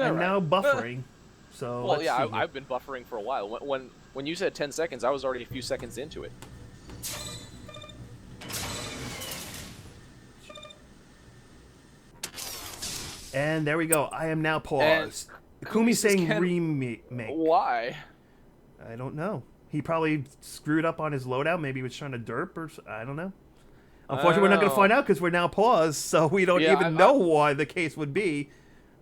I'm now buffering. So well, yeah, see here. I've been buffering for a while. When you said 10 seconds, I was already a few seconds into it. And there we go. I am now And paused. Thekhumi says, saying "Ken, remake. why? I don't know. He probably screwed up on his loadout. Maybe he was trying to derp or I don't know. Unfortunately, we're not going to find out because we're now paused, so we don't even know why the case would be.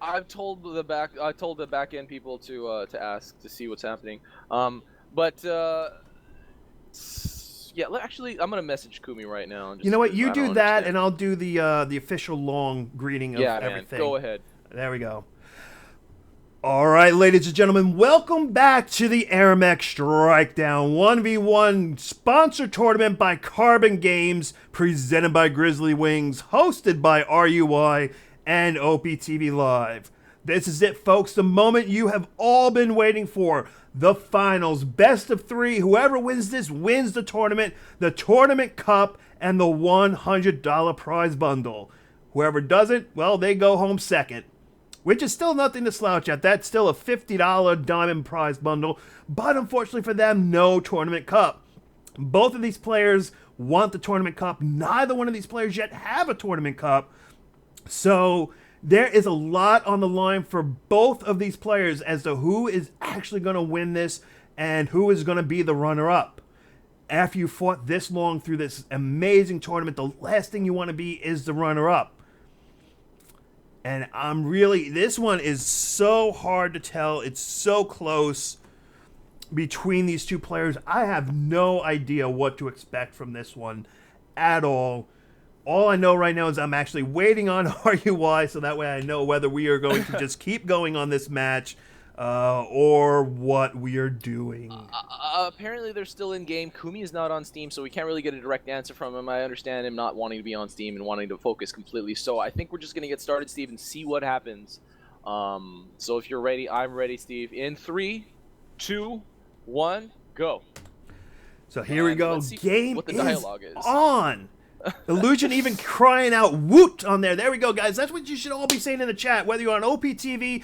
I told the back end people to ask to see what's happening. But yeah, actually, I'm gonna message Kumi right now. And just, you know what? You do that, understand. and I'll do the official long greeting of everything. Man, go ahead. There we go. All right, ladies and gentlemen, welcome back to the Aramec Strikedown 1v1 sponsored tournament by Carbon Games, presented by Grizzly Wings, hosted by RUI and OPTV Live. This is it, folks, the moment you have all been waiting for. The finals, best of three. Whoever wins this wins the tournament cup, and the $100 prize bundle. Whoever doesn't, well, they go home second. Which is still nothing to slouch at. That's still a $50 diamond prize bundle. But unfortunately for them, no tournament cup. Both of these players want the tournament cup. Neither one of these players yet have a tournament cup. So there is a lot on the line for both of these players as to who is actually going to win this and who is going to be the runner-up. After you fought this long through this amazing tournament, the last thing you want to be is the runner-up. And this one is so hard to tell. It's so close between these two players. I have no idea what to expect from this one at all. All I know right now is I'm actually waiting on RUI, so that way I know whether we are going to just keep going on this match or what we are doing. Apparently they're still in game. Kumi is not on Steam, so we can't really get a direct answer from him. I understand him not wanting to be on Steam and wanting to focus completely. So I think we're just going to get started, Steve, and see what happens. So if you're ready, I'm ready, Steve. In 3, 2, 1, go. So here we go. Game what the dialogue is on. Illusion even crying out woot on there. There we go, guys. That's what you should all be saying in the chat, whether you're on OPTV.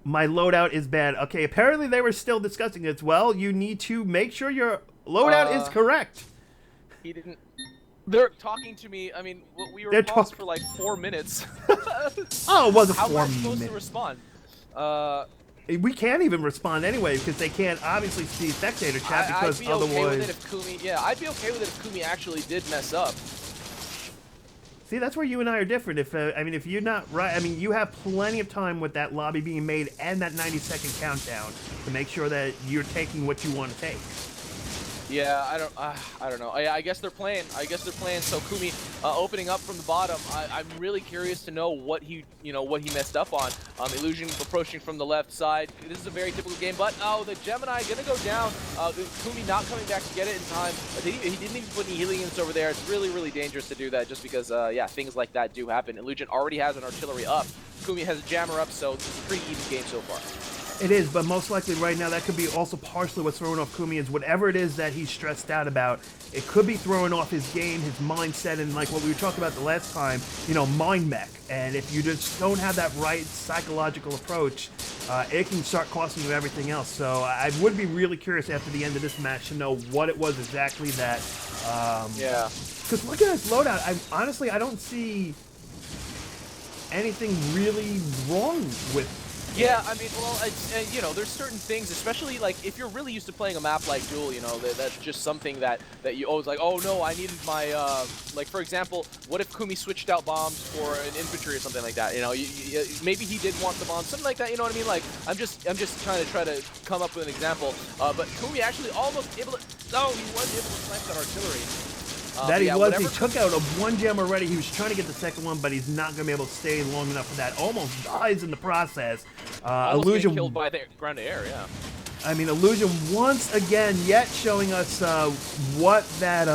My loadout is bad. Okay, apparently they were still discussing it. Well, you need to make sure your loadout is correct. He didn't. They're talking to me. I mean, we were paused for like 4 minutes. Oh, it wasn't 4 minutes. How am I supposed to respond? We can't even respond anyway because they can't obviously see spectator chat because I'd be otherwise. Okay with it if Kumi, yeah, I'd be okay with it if Kumi actually did mess up. See, that's where you and I are different. If you're not right, you have plenty of time with that lobby being made and that 90-second countdown to make sure that you're taking what you want to take. Yeah, I don't know. I guess they're playing. So Kumi opening up from the bottom. I'm really curious to know what he messed up on. Illusion approaching from the left side. This is a very typical game, but the Gemini gonna go down. Kumi not coming back to get it in time. He didn't even put any healing units over there. It's really, really dangerous to do that just because, yeah, things like that do happen. Illusion already has an artillery up. Kumi has a jammer up, so it's a pretty even game so far. It is, but most likely right now that could be also partially what's throwing off Kumi is whatever it is that he's stressed out about. It could be throwing off his game, his mindset, and like what we were talking about the last time, mind mech. And if you just don't have that right psychological approach, it can start costing you everything else. So I would be really curious after the end of this match to know what it was exactly that. Yeah. Because looking at his loadout, I don't see anything really wrong with. Yeah, well, there's certain things, especially like if you're really used to playing a map like Duel, that's just something that you always like, oh no, I needed my, like for example, what if Kumi switched out bombs for an infantry or something like that, maybe he didn't want the bombs, something like that, you know what I mean? Like, I'm just trying to come up with an example, but Kumi actually almost able to, he was able to snipe that artillery. He took out one gem already. He was trying to get the second one, but he's not going to be able to stay long enough for that. Almost dies in the process. Illusion killed by the ground to air, yeah. Illusion once again yet showing us what that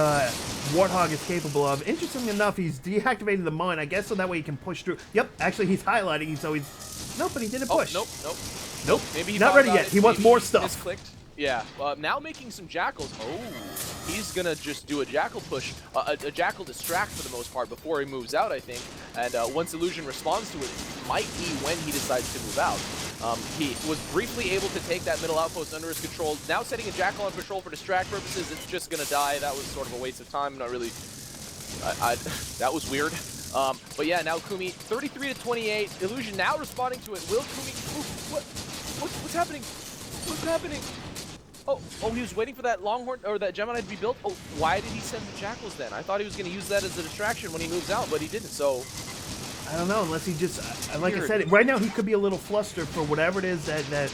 Warthog is capable of. Interestingly enough, he's deactivated the mine, I guess, so that way he can push through. Yep, actually he's highlighting, so he's... Nope, but he didn't push. Nope. Maybe he not ready yet. He wants more stuff. Misclicked. Yeah, now making some jackals. Oh, he's gonna just do a jackal push, a jackal distract for the most part before he moves out, I think. And once Illusion responds to it, might be when he decides to move out. He was briefly able to take that middle outpost under his control. Now setting a Jackal on patrol for distract purposes, it's just going to die. That was sort of a waste of time. Not really... that was weird. But yeah, now Kumi, 33-28. Illusion now responding to it. Will Kumi... Ooh, what's happening? What's happening? Oh, he was waiting for that Longhorn, or that Gemini to be built? Oh, why did he send the Jackals then? I thought he was going to use that as a distraction when he moves out, but he didn't, so... I don't know, unless he just, like I said, right now he could be a little flustered for whatever it is that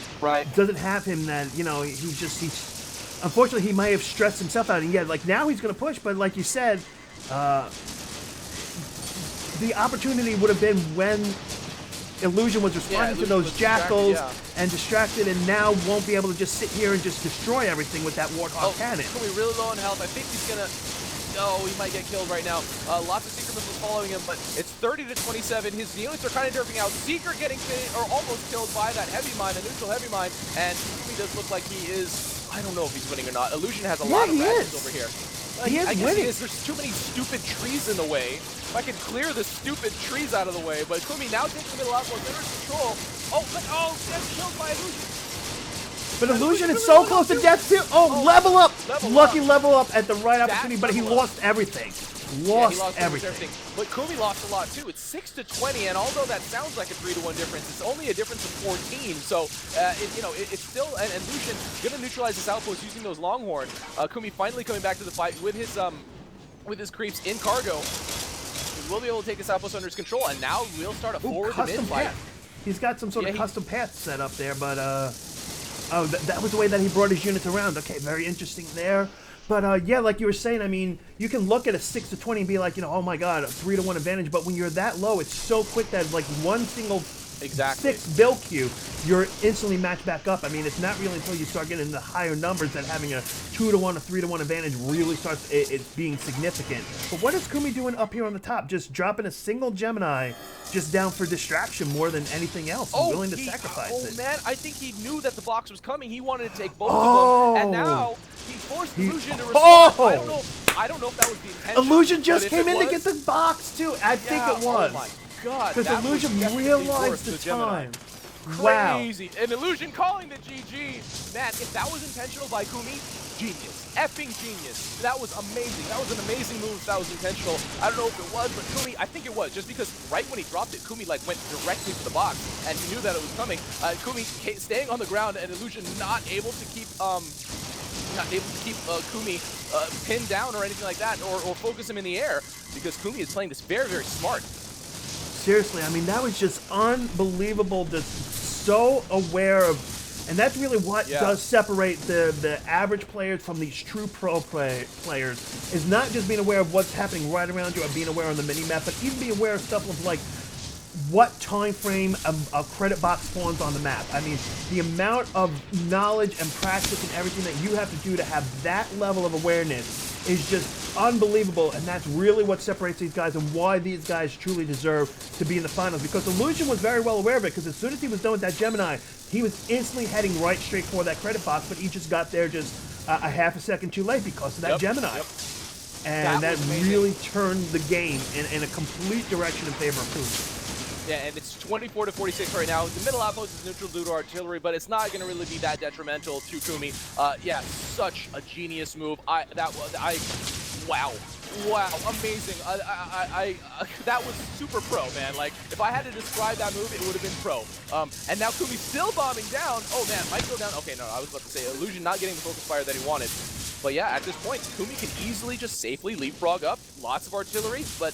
doesn't have him, that, you know, he's unfortunately, he might have stressed himself out, and yeah, like, now he's going to push, but like you said, the opportunity would have been when Illusion was responding to those Jackals and distracted, and now won't be able to just sit here and just destroy everything with that Warthog cannon. He's going to be really low on health. I think he's going to... Oh, he might get killed right now. Lots of Seeker missiles following him, but it's 30-27. His units are kind of derping out. Seeker getting or almost killed by that heavy mine, a neutral heavy mine, and he does look like he is... I don't know if he's winning or not. Illusion has a lot of badges over here. He is winning. There's too many stupid trees in the way. If I could clear the stupid trees out of the way, but Kumi now takes the middle outpost under control. Gets killed by Illusion. But Illusion is so close to death too. Level up! Level up at the right opportunity, but he lost everything. He lost everything. But Kumi lost a lot too. It's 6-20, and although that sounds like a 3-1 difference, it's only a difference of 14. So, it's still, and Illusion gonna neutralize this outpost using those Longhorn. Kumi finally coming back to the fight with his creeps in cargo. He will be able to take this outpost under his control, and now we'll start a forward to mid fight. He's got some sort of custom path set up there, but that was the way that he brought his units around. Okay, very interesting there. But yeah, like you were saying, I mean, you can look at a 6-20 and be like, you know, oh my god, a 3-1 advantage. But when you're that low, it's so quick that like one single 6 build queue, you're instantly matched back up. I mean, it's not really until you start getting into higher numbers that having a 2-1, a 3-1 advantage really starts it being significant. But what is Kumi doing up here on the top? Just dropping a single Gemini just down for distraction more than anything else. Willing to sacrifice it. Oh man, I think he knew that the box was coming. He wanted to take both of them, and now he forced Illusion to respond. I don't know if that was the intention. Illusion just came in to get the box too. I think it was. Oh my god. Because Illusion realized the time. Crazy. Wow. And Illusion calling the GG. Man, if that was intentional by Kumi, genius. Effing genius. That was amazing. That was an amazing move if that was intentional. I don't know if it was, but Kumi, I think it was. Just because right when he dropped it, Kumi like went directly to the box, and he knew that it was coming. Kumi staying on the ground, and Illusion not able to keep Kumi pinned down or anything like that, or focus him in the air, because Kumi is playing this very, very smart. Seriously, I mean, that was just unbelievable, just so aware of, and that's really what does separate the average players from these true pro players, is not just being aware of what's happening right around you or being aware on the mini-map, but even be aware of stuff of like, what time frame a credit box spawns on the map. I mean, the amount of knowledge and practice and everything that you have to do to have that level of awareness is just unbelievable, and that's really what separates these guys and why these guys truly deserve to be in the finals, because Illusion was very well aware of it, because as soon as he was done with that Gemini, he was instantly heading right straight for that credit box, but he just got there just a half a second too late because of that Gemini. And that really turned the game in a complete direction in favor of Kumi. Yeah, and it's 24-46 right now. The middle outpost is neutral due to artillery, but it's not going to really be that detrimental to Kumi. Yeah, such a genius move. Wow, amazing. That was super pro, man. Like, if I had to describe that move, it would have been pro. And now Kumi's still bombing down. Oh man, might go down. Okay, no, I was about to say Illusion not getting the focus fire that he wanted. But yeah, at this point, Kumi can easily just safely leapfrog up. Lots of artillery, but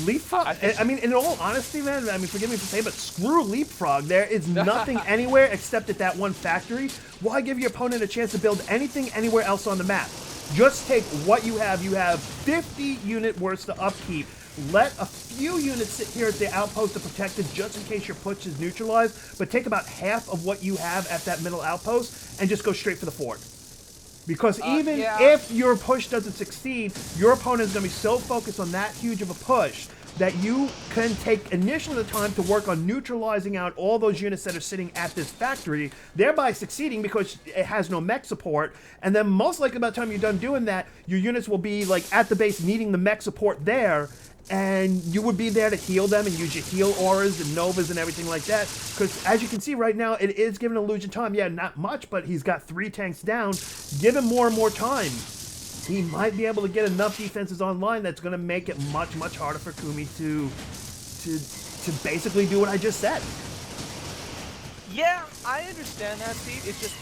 Leapfrog? I mean, in all honesty, man, I mean, forgive me for saying, but screw Leapfrog. There is nothing anywhere except at that one factory. Why give your opponent a chance to build anything anywhere else on the map? Just take what you have. You have 50 unit worth to upkeep. Let a few units sit here at the outpost to protect it just in case your push is neutralized, but take about half of what you have at that middle outpost and just go straight for the fort. Because even if your push doesn't succeed, your opponent is going to be so focused on that huge of a push that you can take initially the time to work on neutralizing out all those units that are sitting at this factory, thereby succeeding because it has no mech support. And then most likely by the time you're done doing that, your units will be like at the base needing the mech support there, and you would be there to heal them and use your heal auras and novas and everything like that. Because as you can see right now, it is giving Illusion time. Yeah, not much, but he's got 3 tanks down. Give him more and more time. He might be able to get enough defenses online that's going to make it much, much harder for Kumi to basically do what I just said. Yeah, I understand that, Steve. It's just,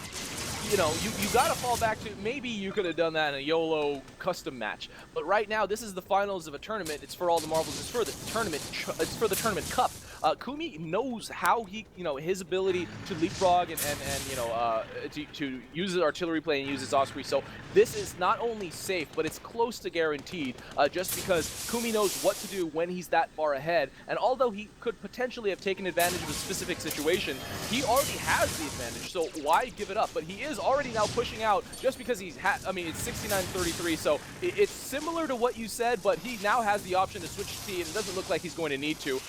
you know, you got to fall back to, maybe you could have done that in a YOLO custom match. But right now, this is the finals of a tournament. It's for all the marbles. It's for the tournament. It's for the tournament cup. Kumi knows how he, you know, his ability to leapfrog and you know, to use his artillery play and use his Osprey. So this is not only safe, but it's close to guaranteed, just because Kumi knows what to do when he's that far ahead. And although he could potentially have taken advantage of a specific situation, he already has the advantage. So why give it up? But he is already now pushing out just because he's I mean, it's 69-33. So it's similar to what you said, but he now has the option to switch T, and it doesn't look like he's going to need to.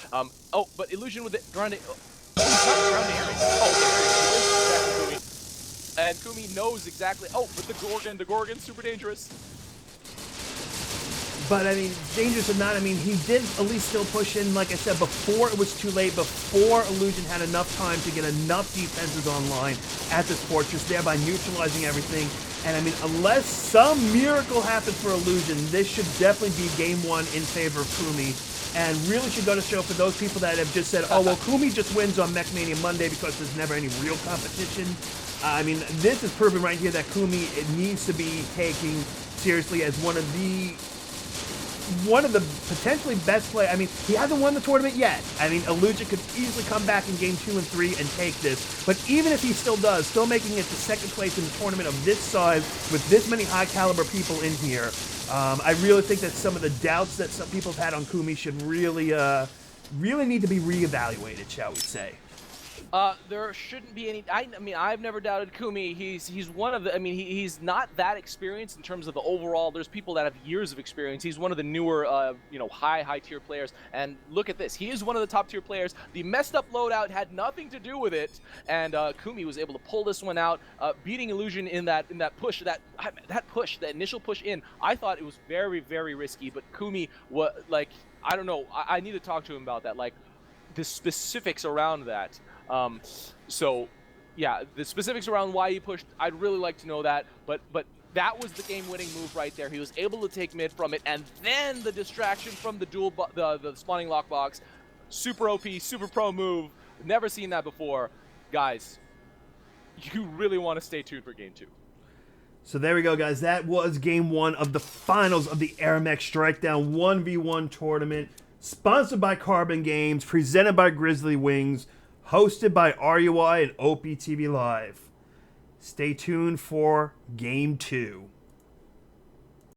Oh, but Illusion with it, grounding. Oh, grounding area. Oh, okay. And Kumi knows exactly. Oh, but the Gorgon, super dangerous. But, I mean, dangerous or not, I mean, he did at least still push in, like I said, before it was too late, before Illusion had enough time to get enough defenses online at this fortress, thereby neutralizing everything. And, I mean, unless some miracle happens for Illusion, this should definitely be game 1 in favor of Kumi. And really should go to show for those people that have just said, oh, well, Kumi just wins on Mech Mania Monday because there's never any real competition. I mean, this is proven right here that Kumi needs to be taken seriously as one of the potentially best players. I mean, he hasn't won the tournament yet. I mean, Illusion could easily come back in game 2 and 3 and take this. But even if he still does, still making it to second place in the tournament of this size with this many high caliber people in here, I really think that some of the doubts that some people have had on Kumi should really need to be reevaluated, shall we say. There shouldn't be any. I mean, I've never doubted Kumi. He's one of the. I mean, he's not that experienced in terms of the overall. There's people that have years of experience. He's one of the newer, you know, high tier players. And look at this. He is one of the top tier players. The messed up loadout had nothing to do with it, and Kumi was able to pull this one out, beating Illusion in that push. That initial push in. I thought it was very, very risky, but Kumi was like, I don't know. I need to talk to him about that. Like, the specifics around that. So yeah, the specifics around why he pushed, I'd really like to know that, but that was the game-winning move right there. He was able to take mid from it, and then the distraction from the the spawning lockbox. Super OP, super pro move. Never seen that before. Guys, you really want to stay tuned for game 2. So there we go, guys. That was game 1 of the finals of the Aramec Strikedown 1v1 tournament, sponsored by Carbon Games, presented by Grizzly Wings, hosted by RUI and OPTV Live. Stay tuned for Game 2.